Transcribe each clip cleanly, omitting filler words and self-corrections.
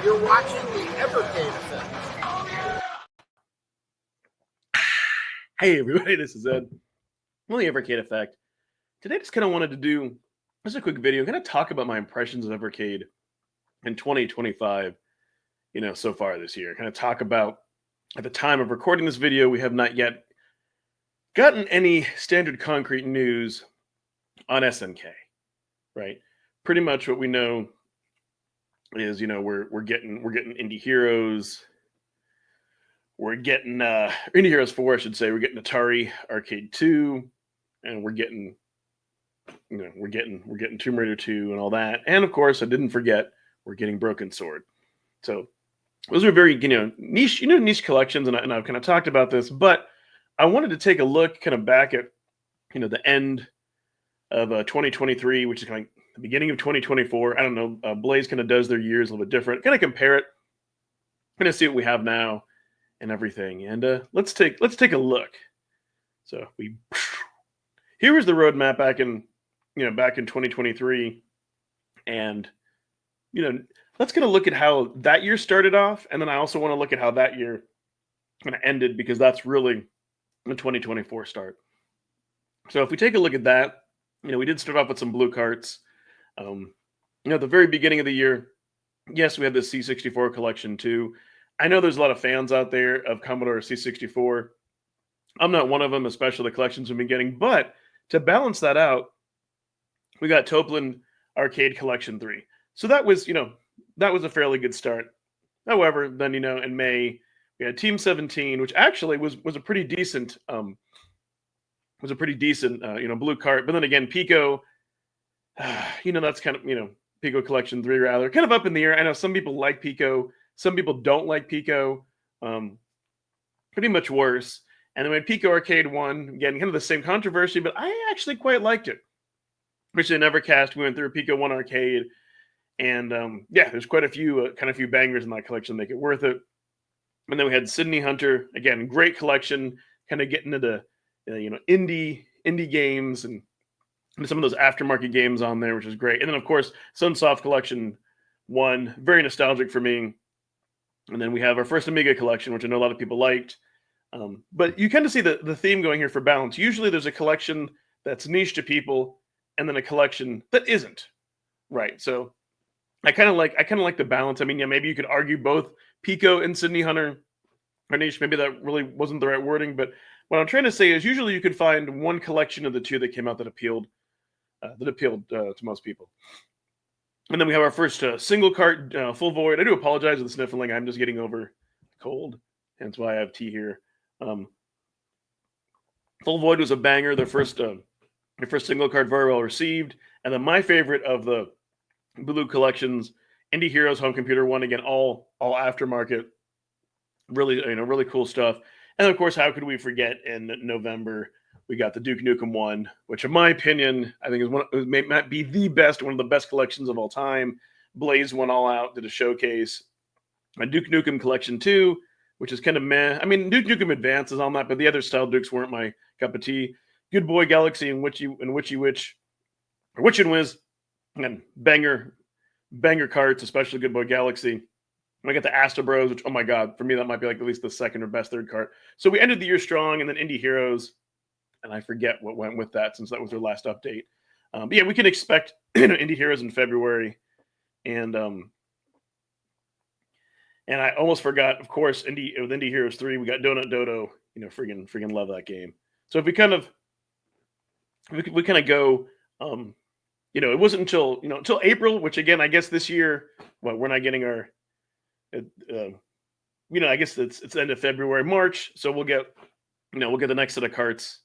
You're watching the Evercade effect. Hey everybody, this is Ed. Well, the Evercade effect. Today I just kind of wanted to do just a quick video, kind of talk about my impressions of Evercade in 2025, so far this year. Kind of talk about, at the time of recording this video, we have not yet gotten any standard concrete news on SNK, right? Pretty much what we know is, we're getting Indie Heroes. We're getting Indie Heroes 4, I should say. We're getting Atari Arcade 2, and we're getting Tomb Raider 2 and all that. And of course, I didn't forget, we're getting Broken Sword. So those are very, niche collections, and I've kind of talked about this, but I wanted to take a look kind of back at, the end of 2023, which is kind of the beginning of 2024. I don't know, Blaze kind of does their years a little bit different. Kind of compare it, kind of see what we have now and everything. And let's take a look. So here was the roadmap back in 2023, and let's kind of look at how that year started off, and then I also want to look at how that year kind of ended, because that's really the 2024 start. So if we take a look at that, we did start off with some blue carts. At the very beginning of the year, yes, we had the C64 collection too. I know there's a lot of fans out there of Commodore C64. I'm not one of them, especially the collections we've been getting. But to balance that out, we got Toplin Arcade Collection 3. So that was a fairly good start. However, then, in May, we had Team 17, which actually was a pretty decent blue cart. But then again, Pico, that's kind of, Pico Collection 3 rather, kind of up in the air. I know some people like Pico, some people don't like Pico, pretty much worse. And then we had Pico Arcade 1, again, kind of the same controversy, but I actually quite liked it. Especially in Evercast, we went through Pico 1 Arcade, and there's quite a few few bangers in that collection to make it worth it. And then we had Sydney Hunter, again, great collection, kind of getting into indie games and some of those aftermarket games on there, which is great. And then of course, Sunsoft Collection 1, very nostalgic for me. And then we have our first Amiga collection, which I know a lot of people liked. But you kind of see the theme going here for balance. Usually there's a collection that's niche to people, and then a collection that isn't, right? So I kind of like the balance. I mean, maybe you could argue both Pico and Sydney Hunter are niche. Maybe that really wasn't the right wording, but what I'm trying to say is usually you could find one collection of the two that came out that appealed to most people. And then we have our first single cart, Full Void. I do apologize for the sniffling. I'm just getting over a cold, hence why I have tea here. Full Void was a banger. Their first single cart, very well received. And then my favorite of the blue collections, Indie Heroes Home Computer 1, again, all aftermarket. Really, really cool stuff. And of course, how could we forget, in November, we got the Duke Nukem 1, which in my opinion, I think might be one of the best collections of all time. Blaze went all out, did a showcase. A Duke Nukem Collection 2, which is kind of meh. I mean, Duke Nukem Advance is on that, but the other style Dukes weren't my cup of tea. Good Boy Galaxy and Witch and Whiz, and banger carts, especially Good Boy Galaxy. I got the Asta Bros, which, oh my God, for me, that might be like at least the second or best third cart. So we ended the year strong, and then Indie Heroes, and I forget what went with that since that was their last update. But yeah, we can expect Indie Heroes in February. And I almost forgot, of course, with Indie Heroes 3, we got Donut Dodo. Friggin' love that game. So if we kind of go, it wasn't until April, which again, I guess this year, we're not getting our, I guess it's the end of February, March. So we'll get the next set of carts.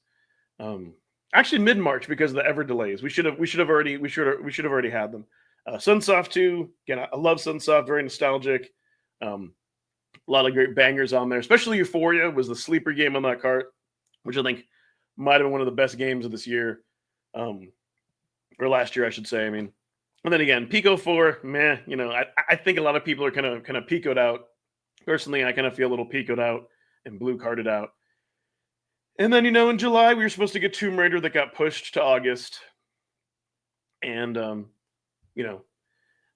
Actually mid-March, because of the ever delays. We should have already had them. Sunsoft 2, again, I love Sunsoft, very nostalgic. A lot of great bangers on there, especially Euphoria was the sleeper game on that cart, which I think might have been one of the best games of this year, or last year, I should say. I mean, and then again, Pico 4, meh. I think a lot of people are kind of picoed out. Personally, I kind of feel a little picoed out and blue carded out. And then, in July, we were supposed to get Tomb Raider, that got pushed to August. And,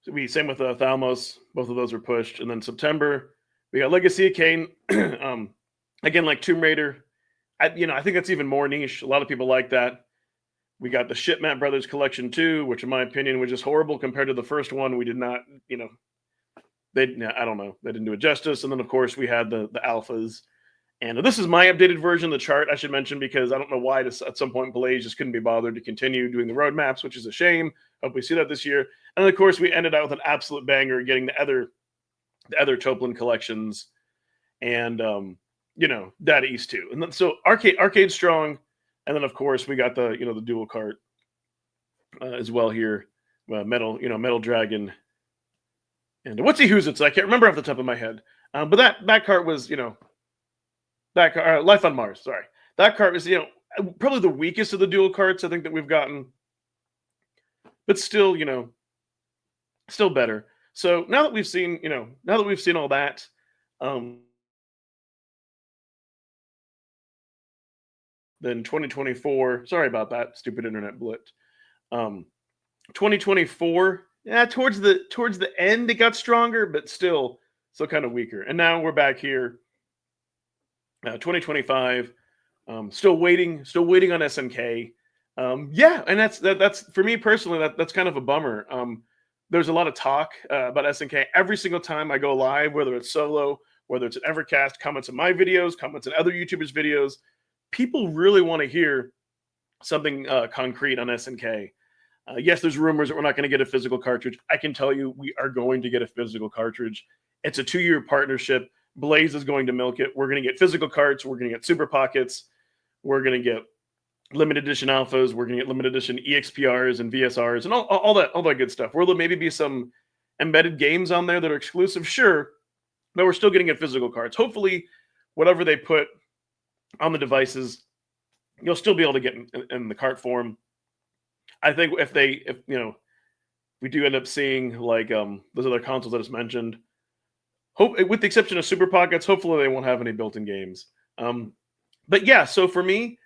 Same with Thalmos. Both of those were pushed. And then September, we got Legacy of Kain. Again, like Tomb Raider. I think that's even more niche. A lot of people like that. We got the Shipment Brothers Collection 2, which in my opinion was just horrible compared to the first one. We did not, I don't know. They didn't do it justice. And then, of course, we had the alphas. And this is my updated version of the chart, I should mention, because I don't know why at some point Blaze just couldn't be bothered to continue doing the roadmaps, which is a shame. Hope we see that this year. And, of course, we ended out with an absolute banger, getting the other Toplin collections and, Data East 2. And then, so Arcade strong. And then, of course, we got the dual cart as well here. Metal Dragon. And what's he who's it? So I can't remember off the top of my head. But that cart was, that cart, Life on Mars. Sorry, that cart is probably the weakest of the dual carts I think that we've gotten, but still still better. So now that we've seen all that, then 2024. Sorry about that, stupid internet blipped. 2024. Yeah, towards the end it got stronger, but still kind of weaker. And now we're back here. 2025, still waiting on SNK. And that's for me personally. That's kind of a bummer. There's a lot of talk about SNK every single time I go live, whether it's solo, whether it's an Evercast, comments on my videos, comments on other YouTubers' videos. People really want to hear something concrete on SNK. Yes, there's rumors that we're not going to get a physical cartridge. I can tell you we are going to get a physical cartridge. It's a 2-year partnership. Blaze is going to milk it. We're going to get physical carts. We're going to get super pockets. We're going to get limited edition alphas. We're going to get limited edition EXPRs and VSRs and all that good stuff. Will there maybe be some embedded games on there that are exclusive? Sure. But we're still getting at physical cards. Hopefully, whatever they put on the devices, you'll still be able to get in the cart form. I think if we do end up seeing like those other consoles I just mentioned, with the exception of Super Pockets, hopefully they won't have any built-in games. But yeah, so for me,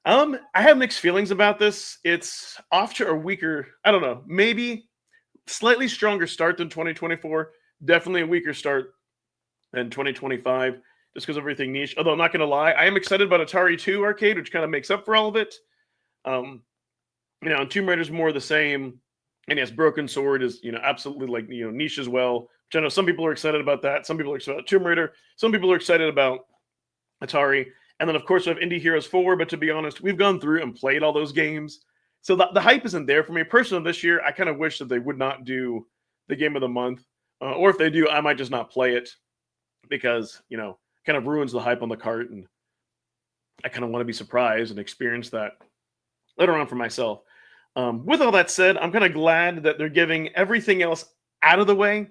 I have mixed feelings about this. It's off to a weaker, I don't know, maybe slightly stronger start than 2024. Definitely a weaker start than 2025, just because of everything niche. Although I'm not going to lie, I am excited about Atari 2 Arcade, which kind of makes up for all of it. And Tomb Raider's more the same. And yes, Broken Sword is, absolutely niche as well. Which I know some people are excited about that. Some people are excited about Tomb Raider. Some people are excited about Atari. And then, of course, we have Indie Heroes 4. But to be honest, we've gone through and played all those games. So the hype isn't there for me. Personally, this year, I kind of wish that they would not do the Game of the Month. Or if they do, I might just not play it. Because, kind of ruins the hype on the cart. And I kind of want to be surprised and experience that later on for myself. With all that said, I'm kind of glad that they're giving everything else out of the way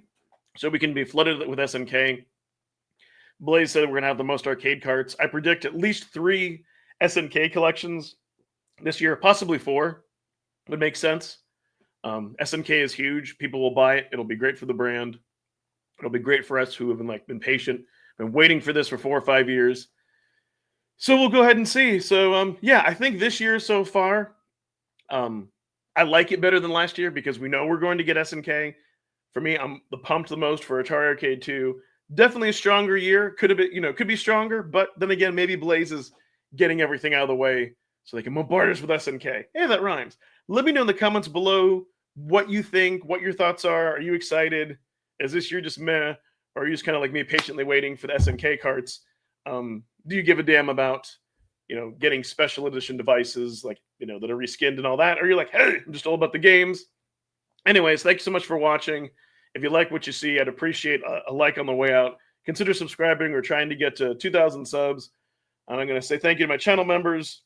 so we can be flooded with SNK. Blaze said we're going to have the most arcade carts. I predict at least 3 SNK collections this year, possibly 4. Would make sense. SNK is huge. People will buy it. It'll be great for the brand. It'll be great for us who have been patient, been waiting for this for 4 or 5 years. So we'll go ahead and see. So, yeah, I think this year so far, I like it better than last year because we know we're going to get SNK. For me, I'm pumped the most for Atari Arcade 2. Definitely a stronger year. Could have been, could be stronger, but then again, maybe Blaze is getting everything out of the way so they can bombard us with SNK. Hey, that rhymes. Let me know in the comments below what you think, what your thoughts are. Are you excited? Is this year just meh? Or are you just kind of like me, patiently waiting for the SNK carts? Do you give a damn about, getting special edition devices like, that are reskinned and all that? Or you're like, hey, I'm just all about the games. Anyways, thanks so much for watching. If you like what you see, I'd appreciate a like on the way out. Consider subscribing. We're trying to get to 2,000 subs. And I'm going to say thank you to my channel members.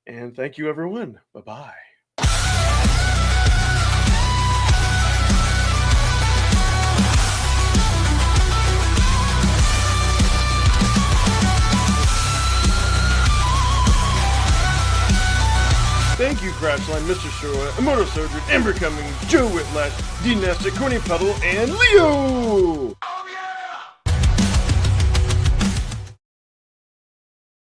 And thank you, everyone. Bye-bye. Thank you, Crashline, Mr. Showa, Immortal Soldier, Ember Cummings, Joe Whitlash, D Nestor, Corny Puddle, and Leo!